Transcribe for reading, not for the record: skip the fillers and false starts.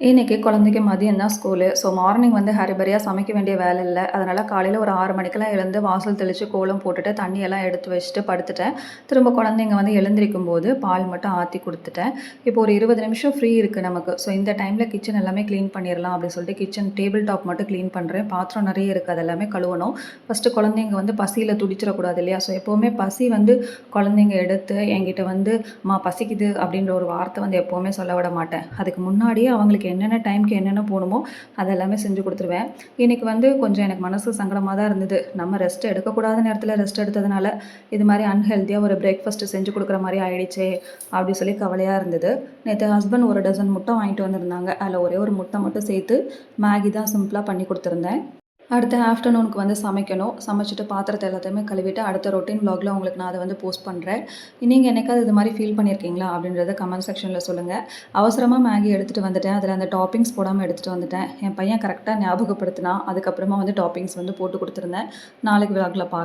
இன்னைக்கு குழந்தைக்கு மதியம் தான் ஸ்கூலு. ஸோ மார்னிங் வந்து ஹரிபரியா சமைக்க வேண்டிய வேலை இல்ல. அதனால காலையில ஒரு 6 மணிக்கெல்லாம் எழுந்து வாசல் தெளிச்சு, கோலம் போட்டுட்டு, தண்ணியெல்லாம் எடுத்து வச்சுட்டு படுத்துட்டேன். திரும்ப குழந்தைங்க வந்து எழுந்திரிக்கும்போது பால் மட்டும் ஆத்தி குடுத்துட்டேன். இப்போ ஒரு 20 நிமிஷம் ஃப்ரீ இருக்கு நமக்கு. ஸோ இந்த டைம்ல கிச்சன் எல்லாமே கிளீன் பண்ணிறலாம் அப்படின்னு சொல்லிட்டு கிச்சன் டேபிள் டாப் மட்டும் கிளீன் பண்றேன். பாத்திரம் நெறைய இருக்கு. அது எல்லாமே கழுவணும். ஃபர்ஸ்ட்டு குழந்தைங்க வந்து பசியில துடிச்சிடக்கூடாது இல்லையா? ஸோ எப்பவுமே பசி வந்து குழந்தைங்க எடுத்து என்கிட்ட வந்து, "அம்மா பசிக்குது" அப்படின்ற ஒரு வார்த்தை வந்து எப்பவுமே சொல்ல விட மாட்டேன். அதுக்கு முன்னாடியே அவங்களுக்கு என்னென்ன டைம்க்கு என்னென்ன போணுமோ, அதெல்லாமே செஞ்சு குடுத்துருவேன். இன்னைக்கு வந்து கொஞ்சம் எனக்கு மனசு சங்கடமா தான் இருந்தது. நம்ம ரெஸ்ட் எடுக்கக்கூடாத நேரத்தில ரெஸ்ட் எடுத்ததுனால, இது மாரி அன்ஹெல்த்தியா ஒரு பிரேக்ஃபாஸ்ட் செஞ்சு குடுக்குற மாரி ஆயிடுச்சே! அப்டி சொல்லி கவலையா இருந்தது. நேத்து ஹஸ்பண்ட் ஒரு டசன் முட்டை வாங்கிட்டு வந்திருந்தாங்க. அதில ஒரே ஒரு முட்டை மட்டும் சேர்த்து மேகி தான் சிம்பிளா பண்ணி குடுத்துருந்தேன். அடுத்து ஆஃப்டர்நூனுக்கு வந்து சமைக்கணும். சமைச்சுட்டு பாத்திரத்த எல்லாத்தையுமே கழுவிட்டு, அடுத்த ரொட்டீன் வ்ளாக்ல உங்களுக்கு நான் அத வந்து போஸ்ட் பண்றேன். நீங்க என்னைக்காவது இது மாரி ஃபீல் பண்ணியிருக்கீங்களா? அப்படின்றத கமெண்ட் செக்ஷன்ல சொல்லுங்க. அவசரமா மேகி எடுத்துட்டு வந்துட்டேன். அதில அந்த டாப்பிங்ஸ் போடாம எடுத்துட்டு வந்துட்டேன். என் பையன் கரெக்ட்டா ஞாபகப்படுத்தினான். அதுக்கப்புறமா வந்து டாப்பிங்ஸ் வந்து போட்டு குடுத்துருந்தேன். நாளைக்கு வ்ளாக்ல பார்க்கலாம்.